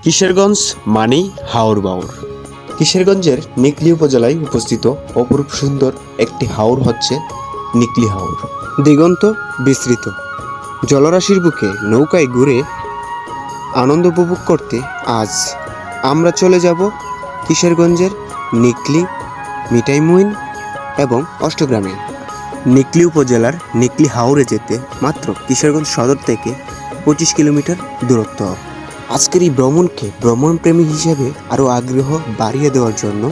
কিশোরগঞ্জ মানেই হাওর বাওর। কিশোরগঞ্জের নিকলী উপজেলায় উপস্থিত অপরূপ সুন্দর একটি হাওর হচ্ছে নিকলী হাওর। দিগন্ত বিস্তৃত, জলরাশির বুকে নৌকায় ঘুরে আনন্দ উপভোগ করতে আজ আমরা চলে যাব কিশোরগঞ্জের নিকলী, মিঠাইমুইন এবং অষ্টগ্রামে। নিকলী উপজেলার নিকলী হাওরে যেতে মাত্র কিশোরগঞ্জ সদর থেকে 25 কিলোমিটার দূরত্ব। আজকের এই ভ্রমণকে ভ্রমণপ্রেমী হিসেবে আরও আগ্রহ বাড়িয়ে দেওয়ার জন্য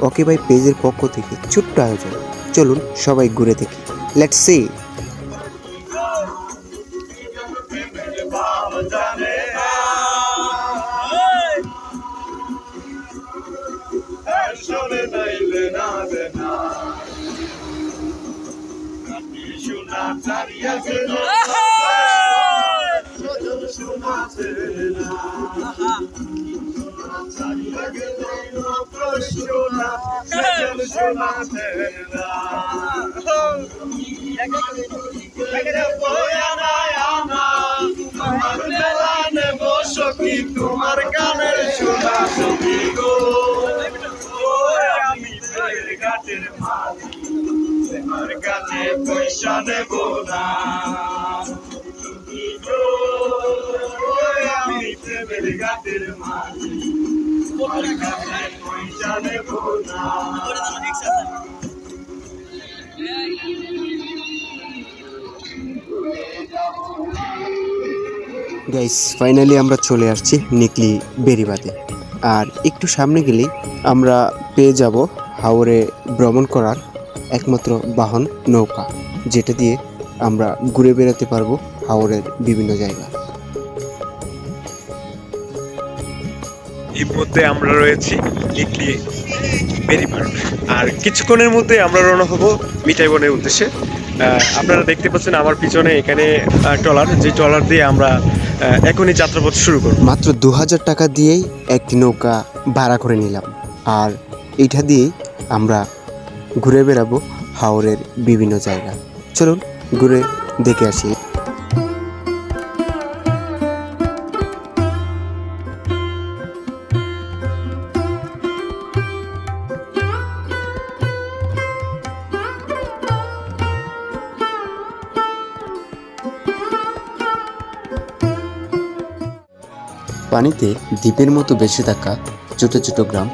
ওকে ভাই পেজের পক্ষ থেকে ছোট্ট আয়োজন। চলুন সবাই ঘুরে দেখি। Let's see. তোমার গানের শোনা ছবি গো, আমি ঘাটের মাঝি, তোমার কাছে পয়সা দেব না। আমি প্রেমের ঘাটের মাঝি, তোমার কাছে পয়সা দেব না। গাইস, ফাইনালি আমরা চলে আসছি নিকলী বেড়িবাঁধে। আর একটু সামনে গেলেই আমরা পেয়ে যাব হাওরে ভ্রমণ করার একমাত্র বাহন নৌকা, যেটা দিয়ে আমরা ঘুরে বেড়াতে পারবো হাওরের বিভিন্ন জায়গা। এই মধ্যে আমরা রয়েছি নিকলী বেড়িবাঁধ, আর কিছুক্ষণের মধ্যে আমরা রওনা হব মিঠাইবনের উদ্দেশ্যে। আপনারা দেখতে পাচ্ছেন আমার পিছনে এখানে ট্রলার, যে ট্রলার দিয়ে আমরা এখনই যাত্রাপথ শুরু করব। মাত্র 2000 টাকা দিয়েই একটি নৌকা ভাড়া করে নিলাম, আর এইটা দিয়েই আমরা ঘুরে বেড়াবো হাওরের বিভিন্ন জায়গা। চলুন ঘুরে দেখে আসি। পানিতে দ্বীপের মতো ভেসে থাকা ছোট ছোট গ্রাম,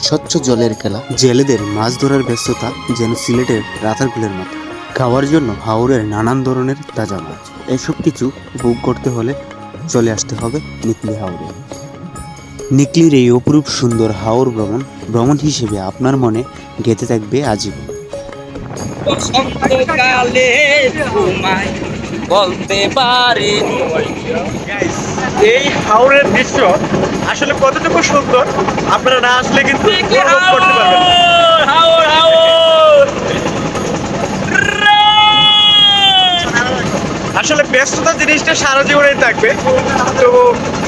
স্বচ্ছ জলের খেলা, জেলেদের মাছ ধরার ব্যস্ততা যেন সিলেটের রাতারগুলের মতো। খাওয়ার জন্য হাওরের নানান ধরনের তাজা মাছ। এসব কিছু উপভোগ করতে হলে চলে আসতে হবে নিকলী হাওরে। নিকলীর এই অপরূপ সুন্দর হাওর ভ্রমণ হিসেবে আপনার মনে গেঁথে থাকবে আজীবন। বসন্তকালে তোমায় বলতে পারি এই হাওরের দৃশ্য আসলে কতটুকু সুন্দর আপনারা না আসলে কিন্তু অনুভব করতে পারবেন না। হাওর হাওর আসলে ব্যস্ততা জিনিসটা সারা জীবনেই থাকবে, তো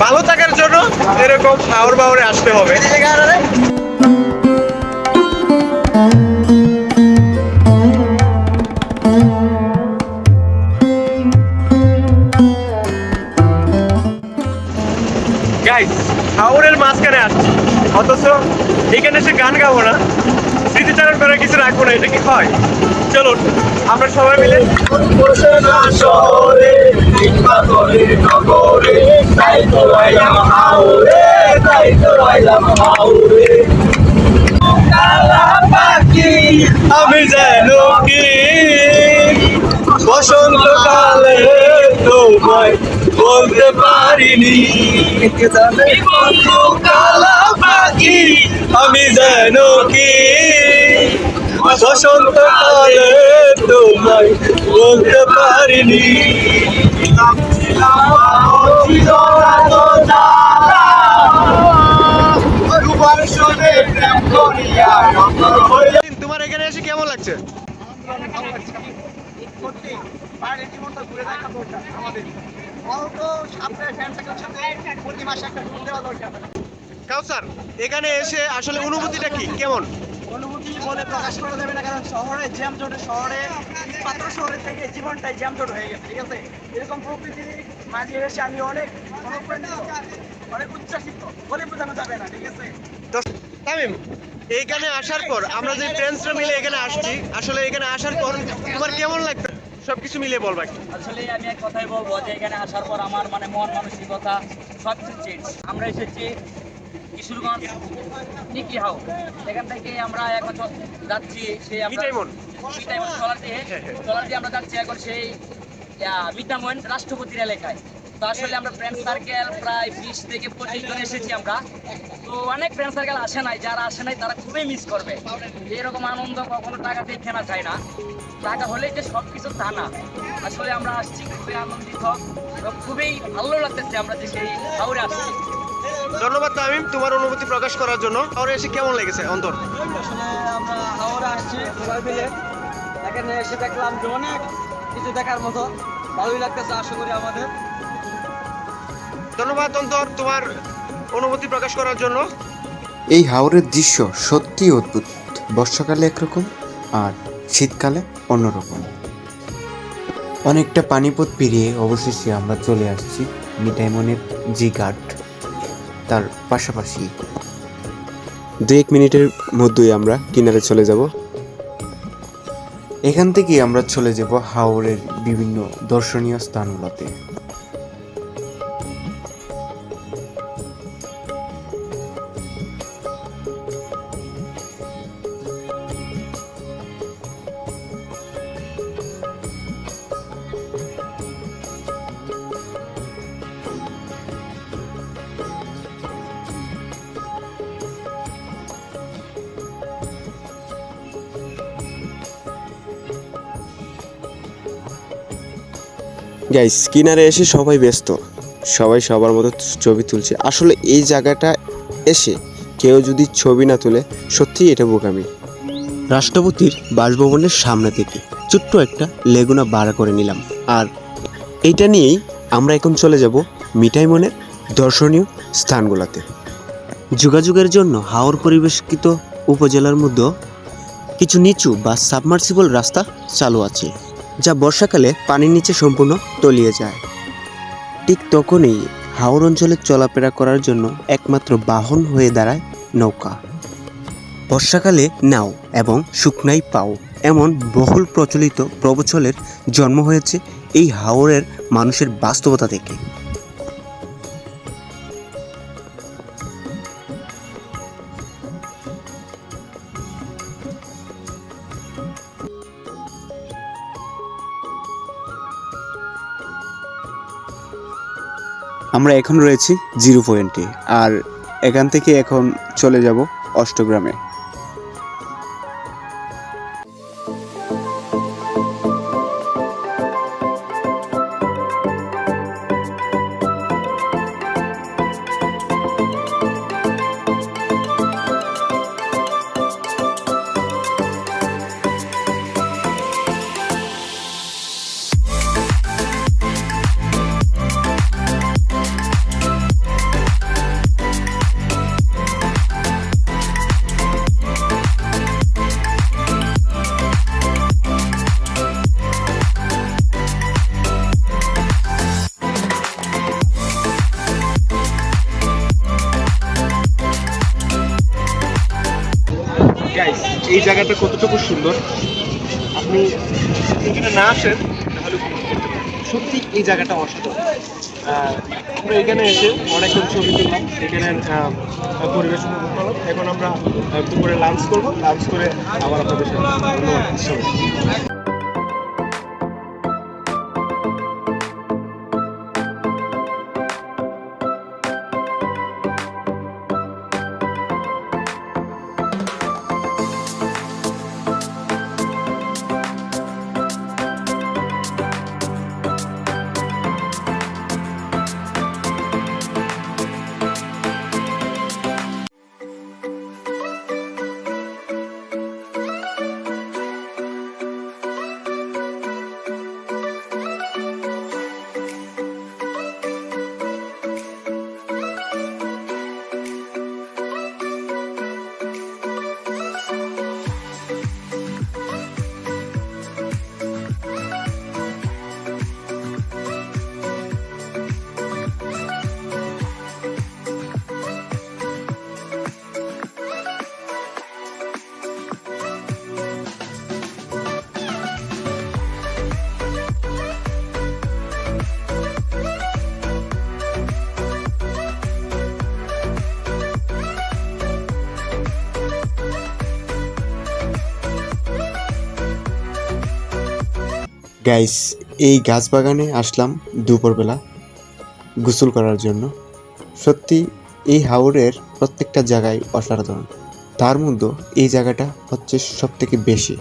ভালো থাকার জন্য এরকম হাওর বাওরে আসতে হবে। গাইস, হাওরের মাঝখানে আসছি, অথচ এখানে এসে গান গাবো না, স্মৃতিচারণ করার কিছু রাখবো না, এটা কি হয়? চলুন আমরা সবাই মিলে আমি যেন কি বসন্তকালে তোমায় বলতে পারিনি, কালা পাখি আমি যেন কি বসন্তকালে তোমায় বলতে পারিনি। তোমার এখানে এসে কেমন লাগছে? কাউসার, এখানে এসে আসলে অনুভূতিটা কি, কেমন? অনুভূতি বলে প্রকাশ করা যাবে না, কারণ শহরে জ্যাম জটে, শহরে পাত্র শহরের থেকে জীবনটাই জ্যাম জট হয়ে গেছে। ঠিক আছে, এরকম প্রকৃতির মাঝে এসে আমি অনেক অনুপ্রাণিত। অনেক উচ্ছ্বাসিত বলে বোঝানো যাবে না, ঠিক আছে? তো তামিম, এইখানে আসার পর আমরা যে ফ্রেন্ডসরা মিলে এখানে আসছি, আসলে এখানে আসার পর তোমার কেমন লাগবে সবকিছু মিলিয়ে বলবা কি? আসলে আমি এক কথাই বলবো যে এখানে আসার পর আমার মানে মন মানসিকতা সব কিছু চেঞ্জ। আমরা এসেছি কিশোরগঞ্জ নিকি হাউস, এখান থেকে আমরা এখন যাচ্ছি সেই মিঠাইমন। মিঠাইমন ট্রলার দিয়ে আমরা যাচ্ছি এখন সেই মিঠামইন রাষ্ট্রপতির এলাকায়। তো আসলে আমরা ফ্রেন্ড সার্কেল প্রায় 20 থেকে 25 জন এসেছি আমরা। তো অনেক ফ্রেন্ড সার্কেল আসে নাই, যারা আসে নাই তারা খুবই মিস করবে। এরকম আনন্দ কখনো টাকা দিয়ে কেনা যায় না, টাকা হলেই যে সব কিছু তা না। আসলে আমরা আসছি খুবই আনন্দিত, খুবই ভালো লাগতেছে আমরা যে সেই হাওড়ে আসছি। ধন্যবাদ তামিম তোমার অনুভূতি প্রকাশ করার জন্য। আর এসে কেমন লেগেছে অন্তর? আসলে আমরা হাওড়া আসছি সবাই মিলে, এখানে এসে দেখলাম যে অনেক কিছু দেখার মতো, ভালোই লাগতেছে আশা করি আমাদের। ধন্যবাদ অন্তর তোমার অনুভূতি প্রকাশ করার জন্য। এই হাওরের দৃশ্য সত্যিই অদ্ভুত। বর্ষাকালে একরকম আর শীতকালে অন্যরকম। অনেকটা পানিপথ পেরিয়ে অবশেষে আমরা চলে আসছি মিঠাইমনের জি ঘাট, তার পাশাপাশি 2-1 মিনিটের মধ্যেই আমরা কিনারে চলে যাব। এখান থেকে আমরা চলে যাব হাওরের বিভিন্ন দর্শনীয় স্থানগুলোতে। গাইস, কিনারে এসে সবাই ব্যস্ত, সবাই সবার মতো ছবি তুলছে। আসলে এই জায়গাটা এসে কেউ যদি ছবি না তুলে সত্যিই এটা বোকামি। রাষ্ট্রপতির বাসভবনের সামনে থেকে ছোট্ট একটা লেগুনা ভাড়া করে নিলাম, আর এইটা নিয়েই আমরা এখন চলে যাব মিঠাইমনের দর্শনীয় স্থানগুলোতে। যোগাযোগের জন্য হাওর পরিবেশকৃত উপজেলার মধ্যে কিছু নিচু বা সাবমার্সিবল রাস্তা চালু আছে, যা বর্ষাকালে পানির নিচে সম্পূর্ণ তলিয়ে যায়। ঠিক তখনই হাওর অঞ্চলে চলাফেরা করার জন্য একমাত্র বাহন হয়ে দাঁড়ায় নৌকা। বর্ষাকালে নাও এবং শুকনাই পাও, এমন বহুল প্রচলিত প্রবচলের জন্ম হয়েছে এই হাওরের মানুষের বাস্তবতা থেকে। আমরা এখন রয়েছি 0 পয়েন্টে, আর এখান থেকে এখন চলে যাব অষ্টগ্রামে। গাইস, এই জায়গাটা কতটুকু সুন্দর, আপনি এখানে না আসেন তাহলে সত্যি এই জায়গাটা অসাধারণ। আমরা এখানে এসে অনেকক্ষণ ছবি তুললাম, এখানের পরিবেশ উপভোগ করলাম। এখন আমরা দুপুরে লাঞ্চ করবো, লাঞ্চ করে আবার আপনাদের সাথে ধন্যবাদ। গাইস, এই গাছ বাগানে আসলাম দুপুরবেলা গোসল করার জন্য। সত্যি এই হাওরের প্রত্যেকটা জায়গায় অসাধারণ, তার মধ্যে এই জায়গাটা হচ্ছে সব থেকে বেশি।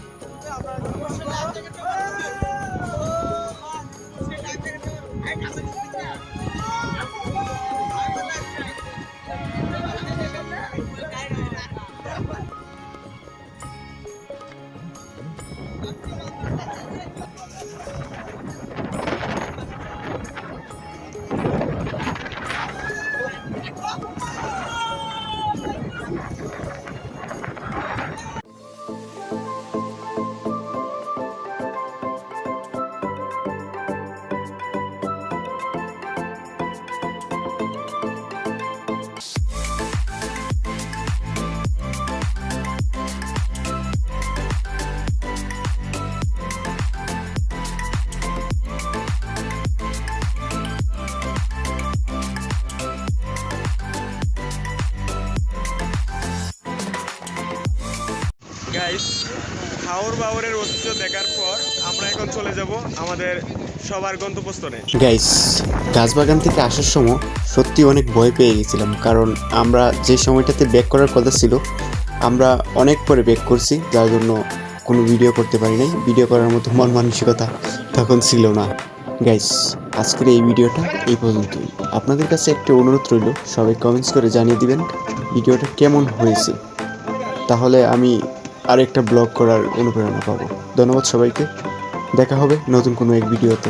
গাইস, হাওর বাওরের ঐতিহ্য দেখার পর আমরা এখন চলে যাব আমাদের সবার গন্তব্যস্থলে। গাইস, গাছ বাগান থেকে আসার সময় সত্যি অনেক ভয় পেয়ে গেছিলাম, কারণ আমরা যে সময়টাতে ব্যাক করার কথা ছিল আমরা অনেক পরে ব্যাক করছি, যার জন্য কোনো ভিডিও করতে পারি নাই। ভিডিও করার মতো মন মানসিকতা তখন ছিল না। গাইস, আজকের এই ভিডিওটা এই পর্যন্তই। আপনাদের কাছে একটা অনুরোধ রইল, সবাই কমেন্টস করে জানিয়ে দিবেন ভিডিওটা কেমন হয়েছে, তাহলে আমি আরেকটা ব্লগ করার অনুপ্রেরণা পাবো। ধন্যবাদ সবাইকে, দেখা হবে নতুন কোনো এক ভিডিওতে।